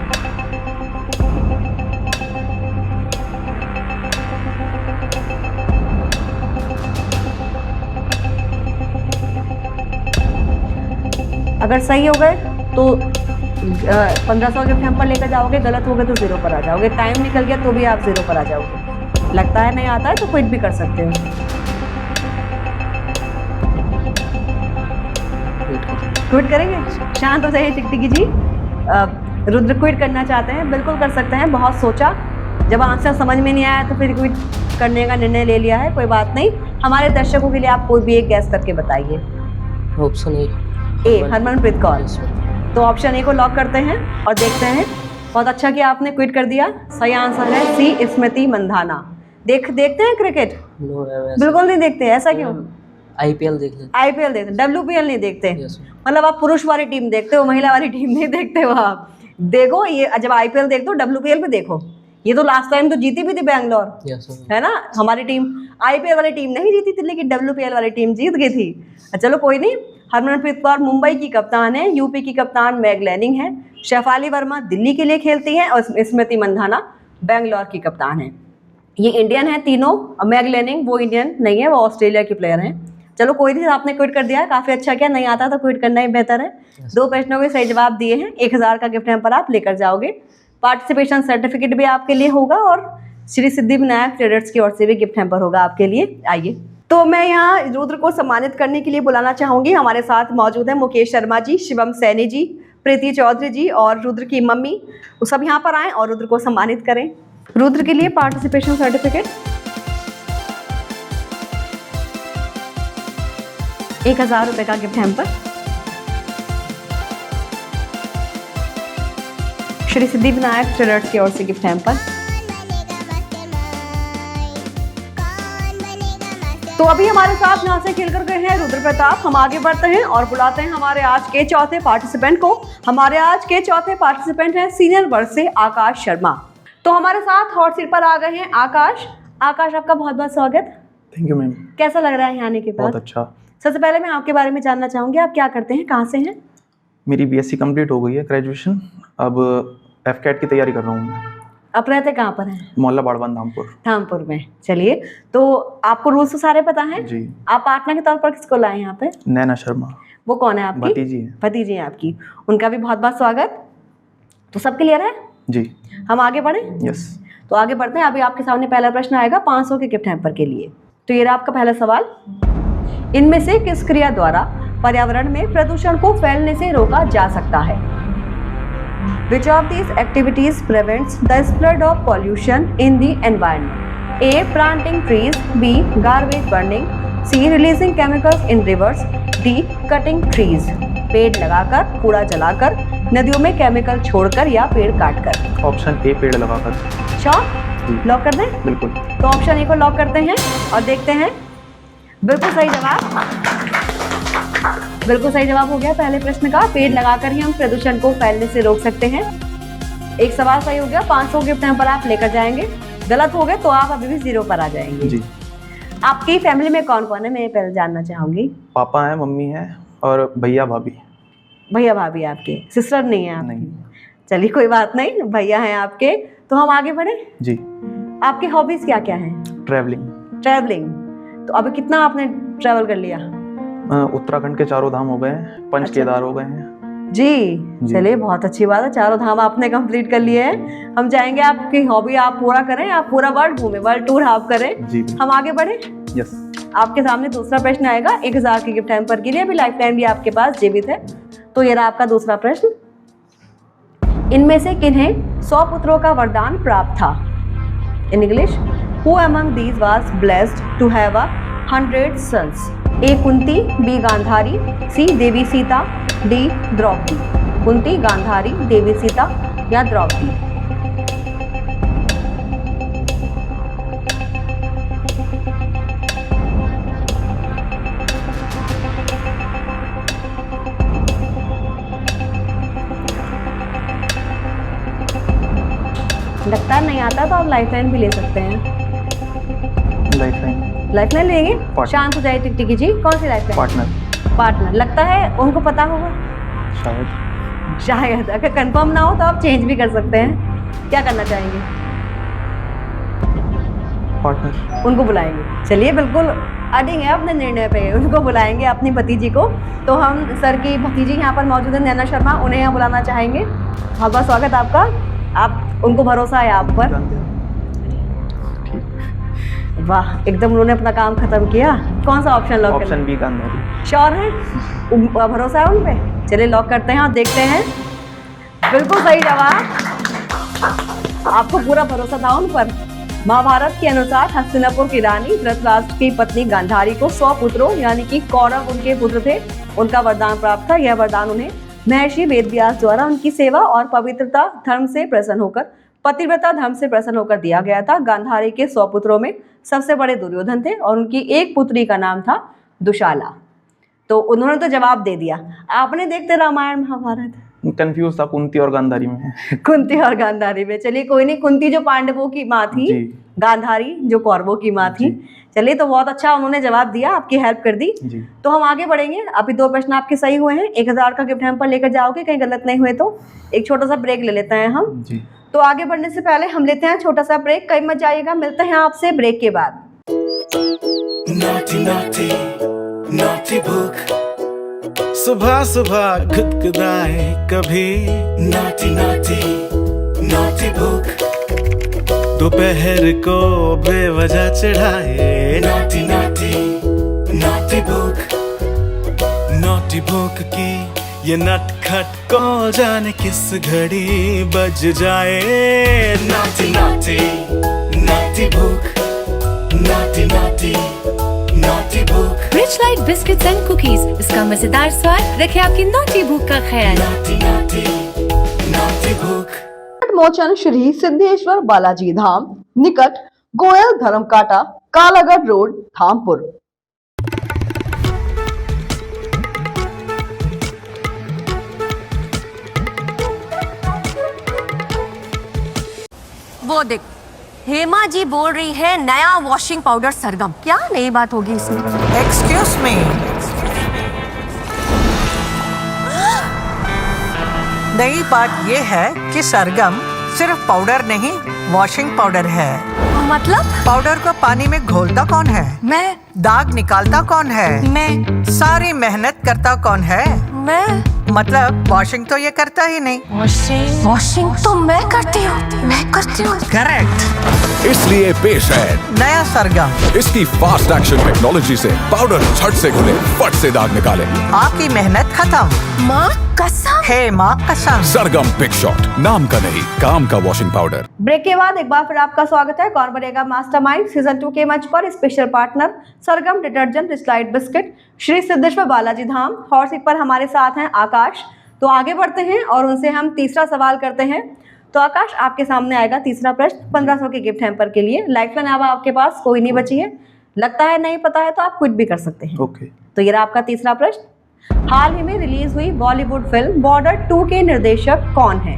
अगर सही हो गए तो 1500 gift hamper लेकर जाओगे, गलत हो गए तो 0 पर आ जाओगे। टाइम निकल गया तो भी आप 0 पर आ जाओगे। लगता है नहीं आता है तो क्विट भी कर सकते हो। क्विट करेंगे? शांत हो जाइए टिकटिकी जी। रुद्र क्विट करना चाहते हैं, बिल्कुल कर सकते हैं। बहुत सोचा, जब आंसर समझ में नहीं आया तो फिर क्विट करने का निर्णय ले लिया है। कोई बात नहीं, हमारे दर्शकों के लिए आप कोई भी एक गैस करके बताइए। Option A, Harmanpreet Kaur. तो ऑप्शन ए को लॉक करते हैं और देखते हैं। बहुत अच्छा किया आपने, क्विट कर दिया। सही आंसर है सी, स्मृति मंधाना। देखते हैं क्रिकेट? बिल्कुल नहीं देखते। ऐसा क्यों? आईपीएल देख लेते। आईपीएल देखते, WPL नहीं देखते? मतलब आप पुरुष वाली टीम देखते हो, महिला वाली टीम नहीं देखते हो आप? देखो, ये जब आईपीएल देखते हो WPL भी देखो। ये तो लास्ट टाइम तो जीती भी थी बैंगलोर, है ना? हमारी टीम आईपीएल वाली टीम नहीं जीती थी, लेकिन WPL वाली टीम जीत गई थी। चलो कोई नहीं। हरमनप्रीत कौर मुंबई की कप्तान है, यूपी की कप्तान मैग लैनिंग है, शेफाली वर्मा दिल्ली के लिए खेलती हैं और स्मृति मंधाना बैंगलोर की कप्तान है। ये इंडियन है तीनों। मैग लैनिंग वो इंडियन नहीं है, वो ऑस्ट्रेलिया की प्लेयर हैं। चलो कोई नहीं, आपने क्विट कर दिया है, काफ़ी अच्छा किया। नहीं आता तो क्विट करना ही बेहतर है। 2 प्रश्नों के सही जवाब दिए हैं। 1000 का गिफ्ट हैम्पर आप लेकर जाओगे। पार्टिसिपेशन सर्टिफिकेट भी आपके लिए होगा और श्री सिद्धिविनायक ट्रेडर्स की ओर से भी गिफ्ट हैम्पर होगा आपके लिए। आइए, तो मैं यहाँ रुद्र को सम्मानित करने के लिए बुलाना चाहूँगी। हमारे साथ मौजूद हैं मुकेश शर्मा जी, शिवम सैनी जी, प्रीति चौधरी जी और रुद्र की मम्मी। वो सब यहाँ पर आएँ और रुद्र को सम्मानित करें। रुद्र के लिए पार्टिसिपेशन सर्टिफिकेट 1000 रुपये का gift hamper, Shri Siddhivinayak traders की ओर से गिफ्ट हैम्पर। तो अभी हमारे साथ यहाँ से खेलकर गए हैं रुद्र प्रताप। हम आगे बढ़ते हैं और बुलाते हैं हमारे आज के चौथे पार्टिसिपेंट को। हमारे आज के चौथे पार्टिसिपेंट हैं सीनियर वर्ग से आकाश शर्मा। तो हमारे साथ हॉट सीट पर आ गए हैं आकाश। आकाश, आपका बहुत बहुत स्वागत। Thank you ma'am. कैसा लग रहा है यहाँ आने के बाद? बहुत अच्छा। सबसे पहले मैं आपके बारे में जानना चाहूँगी, आप क्या करते हैं, कहाँ से हैं? मेरी BSc कंप्लीट हो गई है, ग्रेजुएशन। अब FCAT की तैयारी कर रहा हूँ मैं। आप रहते कहाँ पर हैं? मोहल्ला बाड़वान धामपुर में। चलिए, तो आपको रूल्स तो सारे पता हैं जी। आप पार्टनर के तौर पर किसको लाए यहाँ पे? नैना शर्मा। वो कौन है आपकी? भतीजी है। भतीजी है आपकी। उनका भी बहुत बहुत स्वागत। तो सब क्लियर है जी? हम आगे बढ़े? यस। तो आगे बढ़ते हैं। अभी आपके सामने पहला प्रश्न आएगा 500 के गिफ्ट हैम्पर के लिए। तो ये रहा आपका पहला सवाल। इनमें से किस क्रिया द्वारा पर्यावरण में प्रदूषण को फैलने से रोका जा सकता है? Which of these activities prevents the spread of pollution in the environment? A. Planting trees. B. Garbage burning. C. Releasing chemicals in rivers. D. Cutting trees. पेड़ लगाकर, कूड़ा जलाकर, नदियों में केमिकल छोड़कर या पेड़ काटकर। ऑप्शन ए, पेड़ लगाकर। श्योर? लॉक कर दें? बिल्कुल। तो ऑप्शन ए को लॉक करते हैं और देखते हैं। बिल्कुल सही जवाब। बिल्कुल सही जवाब हो गया पहले प्रश्न का। पेड़ लगाकर ही हम प्रदूषण को फैलने से रोक सकते हैं। एक सवाल सही हो गया, 500 गिफ्ट हैम्पर आप लेकर जाएंगे। गलत हो गए तो आप अभी भी 0 पर आ जाएंगे जी। आपकी फैमिली में कौन कौन है, मैं पहले जानना चाहूंगी। पापा है, मम्मी है और भैया भाभी। भैया भाभी आपके, सिस्टर नहीं है आपकी? नहीं। चलिए कोई बात नहीं, भैया हैं आपके। तो हम आगे बढ़े जी। आपकी हॉबीज क्या क्या हैं? ट्रैवलिंग। तो अभी कितना आपने ट्रैवल कर लिया? उत्तराखंड के 4 धाम हो गए हैं, पंच केदार हो गए हैं जी। चलिए बहुत अच्छी बात है, 4 धाम आपने कंप्लीट कर लिए हैं। हम चाहेंगे आपकी हॉबी आप पूरा करें, आप पूरा वर्ल्ड घूमें, वर्ल्ड टूर आप करें जी। हम आगे बढ़े। यस। आपके सामने दूसरा प्रश्न आएगा 1000 के गिफ्ट हैम्पर के लिए। अभी लाइफ टाइम भी आपके पास जीवित है। तो ये रहा आपका दूसरा प्रश्न। इनमें से किन्हें 100 पुत्रों का वरदान प्राप्त था? In English, who among these was blessed to have 100 sons? A. Kunti, B. Gandhari, C. Devi Sita, D. Draupadi. Kunti, Gandhari, Devi Sita या द्रौपदी? लगता है नहीं आता तो आप लाइफलाइन भी ले सकते हैं। लाइफलाइन। लाइफलाइन लेंगे? पार्टनर। शांत हो जाइए टिकटिकी जी, कौन सी लाइफलाइन? पार्टनर। पार्टनर। लगता है उनको पता होगा शायद। शायद। अगर कंफर्म ना हो तो आप चेंज भी कर सकते हैं। क्या करना चाहेंगे? पार्टनर। उनको बुलाएंगे। चलिए बिल्कुल अडिंग है अपने निर्णय पे, उनको बुलाएंगे अपनी भतीजी को। तो हम सर की भतीजी यहाँ पर मौजूद है नैना शर्मा, उन्हें यहाँ बुलाना चाहेंगे। बहुत बहुत स्वागत आपका। आप उनको भरोसा है आप पर। वाह, एकदम उन्होंने अपना काम खत्म किया। कौन सा ऑप्शन लॉक करना? Option B Gandhari. श्योर है? भरोसा है उन पे? चलिए लॉक करते हैं और देखते हैं। बिल्कुल सही जवाब। आपको पूरा भरोसा था उन पर। महाभारत के अनुसार हस्तिनापुर की रानी धृतराष्ट्र की पत्नी गांधारी को 100 पुत्रों यानी कि कौरव उनके पुत्र थे, उनका वरदान प्राप्त था। यह वरदान उन्हें महर्षि वेदव्यास द्वारा उनकी सेवा और पवित्रता धर्म से प्रसन्न होकर पतिव्रता धर्म से प्रसन्न होकर दिया गया था। गांधारी के 100 पुत्रों में सबसे बड़े दुर्योधन थे और उनकी एक पुत्री का नाम था दुशाला। तो उन्होंने तो जवाब दे दिया। आपने देखते रामायण महाभारत? कंफ्यूज था कुंती और गांधारी में। कुंती और गांधारी में। चलिए कोई नहीं, कुंती जो पांडवों की माँ थी, गांधारी जो कौरवों की माँ थी। चलिए तो बहुत अच्छा उन्होंने जवाब दिया, आपकी हेल्प कर दी। तो हम आगे बढ़ेंगे। अभी 2 प्रश्न आपके सही हुए हैं, 1000 का गिफ्ट हम पर लेकर जाओगे, कहीं गलत नहीं हुए तो। एक छोटा सा ब्रेक ले लेते हैं हम। तो आगे बढ़ने से पहले हम लेते हैं छोटा सा ब्रेक। कहीं मत जाइएगा, मिलते हैं आपसे ब्रेक के बाद। naughty naughty naughty book सुबह सुबह गुदगुदाए कभी naughty naughty naughty book दोपहर को बेवजह चढ़ाए naughty naughty naughty book naughty book की ये नटखट कॉल जाने किस घड़ी बज जाए naughty naughty naughty book naughty naughty naughty book rich light biscuits and cookies, इसका मजेदार स्वाद रखे आपकी नॉटी भूख का ख्याल। naughty naughty naughty book मोचन श्री सिद्धेश्वर बालाजी धाम निकट गोयल धर्म काटा कालागढ़ रोड धामपुर। वो देख, हेमा जी बोल रही है नया वॉशिंग पाउडर सरगम। क्या नई बात होगी इसमें? एक्सक्यूज मी, नई बात ये है कि सरगम सिर्फ पाउडर नहीं, वॉशिंग पाउडर है। मतलब? पाउडर को पानी में घोलता कौन है? मैं। दाग निकालता कौन है? मैं। सारी मेहनत करता कौन है? मैं। मतलब वॉशिंग तो ये करता ही नहीं। वॉशिंग तो मैं करती हूँ। करेक्ट। इसलिए पेश है नया सरगम। इसकी फास्ट एक्शन टेक्नोलॉजी से पाउडर झट से घुले, फट से दाग निकाले। आपकी मेहनत खत्म। माँ कसम। हे माँ कसम। सरगम बिग शॉट, नाम का नहीं काम का वॉशिंग पाउडर। ब्रेक के बाद एक बार फिर आपका स्वागत है। कौन बनेगा मास्टरमाइंड सीजन 2 के मंच पर special partner Sargam detergent rich light biscuit Shri Siddheshwar Balaji Dham. Hot seat पर हमारे साथ हैं आकाश। तो आगे बढ़ते हैं और उनसे हम तीसरा सवाल करते हैं। तो आकाश, आपके सामने आएगा तीसरा प्रश्न 1500 के गिफ्ट हैम्पर के लिए। लाइफलाइन अब आपके पास कोई नहीं बची है। लगता है नहीं पता है तो आप क्विट भी कर सकते हैं। ओके। तो ये रहा आपका तीसरा प्रश्न। हाल ही में रिलीज हुई बॉलीवुड फिल्म बॉर्डर 2 के निर्देशक कौन है?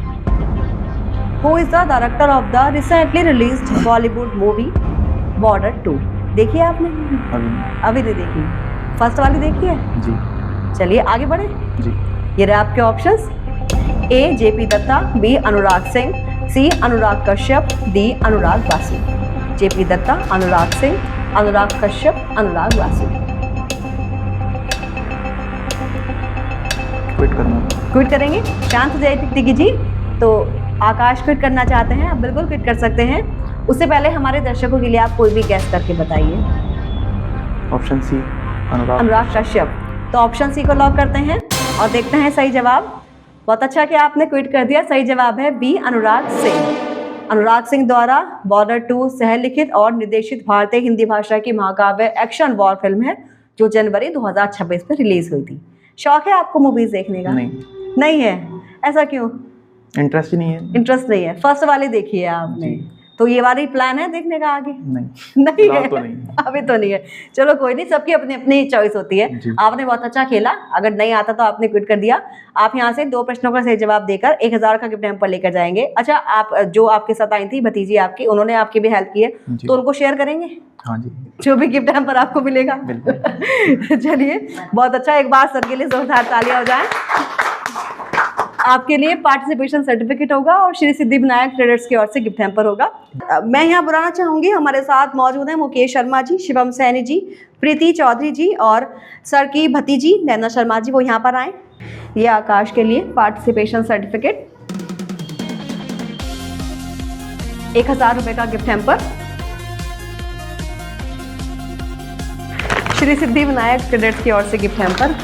Who is the director of the recently released Bollywood movie border 2? देखिए आपने? अभी नहीं देखी। फर्स्ट वाली देखी है? जी। चलिए आगे बढ़े। जी। ये रहे आपके ऑप्शंस। ए जेपी दत्ता, बी अनुराग सिंह, सी अनुराग कश्यप, डी अनुराग वासु। जेपी दत्ता, अनुराग सिंह, अनुराग कश्यप, अनुराग वासु। क्विट करना। क्विट करेंगे? शांत हो जाइए टिकटिकी जी। तो आकाश क्विट करना चाहते हैं? आप बिल्कुल क्विट कर सकते हैं। उससे पहले हमारे दर्शकों के लिए आप कोई भी गैस करके बताइए। Option C Anurag Kashyap. तो ऑप्शन सी को लॉक करते हैं और देखते हैं सही जवाब। बहुत अच्छा कि आपने क्विट कर दिया। सही जवाब है बी अनुराग सिंह। अनुराग सिंह द्वारा बॉर्डर 2 सह लिखित और निर्देशित भारतीय हिंदी भाषा की महाकाव्य एक्शन वॉर फिल्म है जो जनवरी 2026 में रिलीज हुई थी। शौक है आपको मूवीज देखने का? नहीं है। ऐसा क्यों? इंटरेस्ट ही नहीं है। इंटरेस्ट नहीं है। फर्स्ट वाली देखी है आपने? तो ये वाली प्लान है देखने का आगे? नहीं नहीं फिलहाल है तो नहीं। अभी तो नहीं है। चलो कोई नहीं, सबकी अपनी अपनी चॉइस होती है। जी। आपने बहुत अच्छा खेला, अगर नहीं आता तो आपने क्विट कर दिया। आप यहाँ से 2 प्रश्नों का सही जवाब देकर 1000 का गिफ्ट हैम्पर लेकर जाएंगे। अच्छा, आप जो आपके साथ आई थी भतीजी आपकी, उन्होंने आपकी भी हेल्प की है, जी। तो उनको शेयर करेंगे हाँ जी जो भी गिफ्ट हैम्पर आपको मिलेगा? बिल्कुल। चलिए बहुत अच्छा, एक बार सर के लिए जोरदार तालियां हो जाएं। आपके लिए पार्टिसिपेशन सर्टिफिकेट होगा और श्री सिद्धि विनायक ट्रेडर्स की ओर से गिफ्ट हैम्पर होगा। मैं यहाँ बुलाना चाहूंगी, हमारे साथ मौजूद हैं मुकेश शर्मा जी, शिवम सैनी जी, प्रीति चौधरी जी और सर की भतीजी नैना शर्मा जी, वो यहाँ पर आए। ये आकाश के लिए पार्टिसिपेशन सर्टिफिकेट, 1000 रुपए का gift hamper, Shri Siddhi Vinayak traders की ओर से गिफ्ट हैम्पर।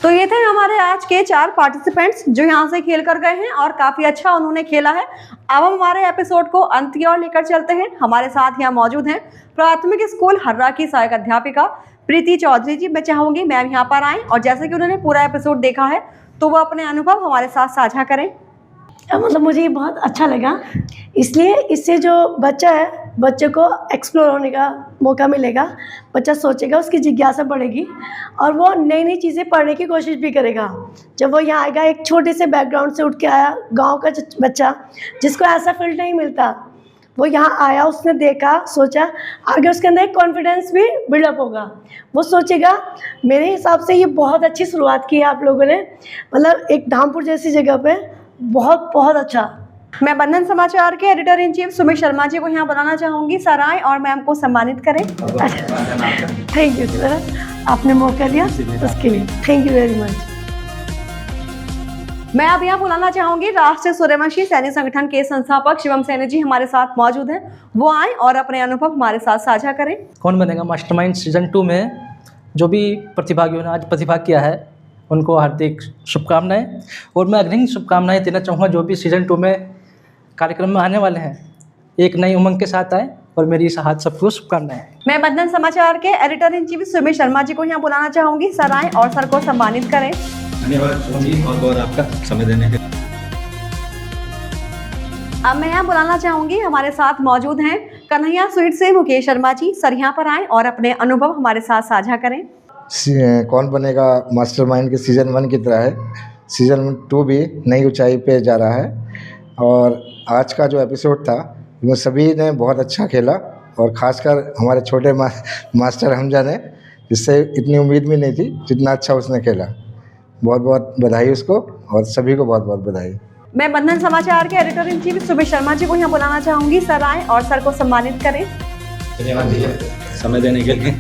तो ये थे हमारे आज के 4 पार्टिसिपेंट्स जो यहाँ से खेल कर गए हैं और काफी अच्छा उन्होंने खेला है। अब हम हमारे एपिसोड को अंत की ओर लेकर चलते हैं। हमारे साथ यहाँ मौजूद हैं प्राथमिक स्कूल हर्रा की सहायक अध्यापिका प्रीति चौधरी जी। मैं चाहूंगी मैम यहाँ पर आएं और जैसे कि उन्होंने पूरा एपिसोड देखा है तो वो अपने अनुभव हमारे साथ साझा करें। मतलब मुझे ये बहुत अच्छा लगा, इसलिए इससे जो बच्चा है, बच्चे को एक्सप्लोर होने का मौका मिलेगा, बच्चा सोचेगा, उसकी जिज्ञासा बढ़ेगी और वो नई नई चीज़ें पढ़ने की कोशिश भी करेगा। जब वो यहाँ आएगा, एक छोटे से बैकग्राउंड से उठ के आया, गांव का बच्चा जिसको ऐसा फील्ड नहीं मिलता, वो यहाँ आया, उसने देखा, सोचा, आगे उसके अंदर एक कॉन्फिडेंस भी बिल्डअप होगा। वो सोचेगा मेरे हिसाब से ये बहुत अच्छी शुरुआत की है आप लोगों ने, मतलब एक धामपुर जैसी जगह पे बहुत बहुत अच्छा। मैं बंधन समाचार के editor in chief Sumit Sharma ji को यहाँ बुलाना चाहूंगी। सर आए और मैम को सम्मानित करें। थैंक यू सर, आपने मौका दिया उसके लिए थैंक यू वेरी मच। मैं अब यहाँ बुलाना चाहूंगी राष्ट्रीय सूर्यवंशी सैनिक संगठन के संस्थापक शिवम सैनी जी हमारे साथ मौजूद हैं, वो आए और अपने अनुभव हमारे साथ साझा करें। कौन बनेगा मास्टरमाइंड सीजन 2 में जो भी प्रतिभागियों ने आज प्रतिभाग किया है उनको हार्दिक शुभकामनाएं, और मैं अग्रिम शुभकामनाएं देना चाहूँगा जो भी सीजन 2 में कार्यक्रम में आने वाले हैं, एक नई उमंग के साथ आए, और मेरी इस हाथ सबको शुभकामनाएं। मैं बंधन समाचार के editor in chief Sumit Sharma ji को यहाँ बुलाना चाहूंगी। सर आए और सर को सम्मानित करें। धन्यवाद बहुत बहुत आपका समय देने के। अब मैं यहाँ बुलाना चाहूंगी, हमारे साथ मौजूद हैं कन्हैया स्वीट से मुकेश शर्मा जी। सर यहाँ पर आए और अपने अनुभव हमारे साथ साझा करें। कौन बनेगा मास्टरमाइंड के सीज़न 1 की तरह है, सीज़न 2 भी नई ऊंचाई पे जा रहा है। और आज का जो एपिसोड था वो सभी ने बहुत अच्छा खेला, और ख़ासकर हमारे छोटे मास्टर हमजा ने, जिससे इतनी उम्मीद भी नहीं थी जितना अच्छा उसने खेला। बहुत बहुत बधाई उसको, और सभी को बहुत बहुत बधाई। मैं बंधन समाचार के editor in chief Sumit Sharma ji को यहाँ बुलाना चाहूंगी। सर आए और सर को सम्मानित करें। धन्यवाद भैया समय देने के लिए।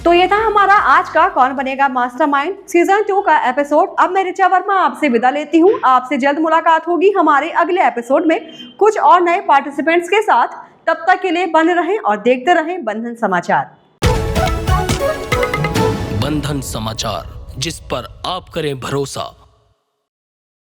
तो ये था हमारा आज का कौन बनेगा मास्टरमाइंड सीजन 2 का एपिसोड। अब मैं ऋचा वर्मा आपसे विदा लेती हूँ। आपसे जल्द मुलाकात होगी हमारे अगले एपिसोड में कुछ और नए पार्टिसिपेंट्स के साथ। तब तक के लिए बने रहें और देखते रहें बंधन समाचार। बंधन समाचार, जिस पर आप करें भरोसा।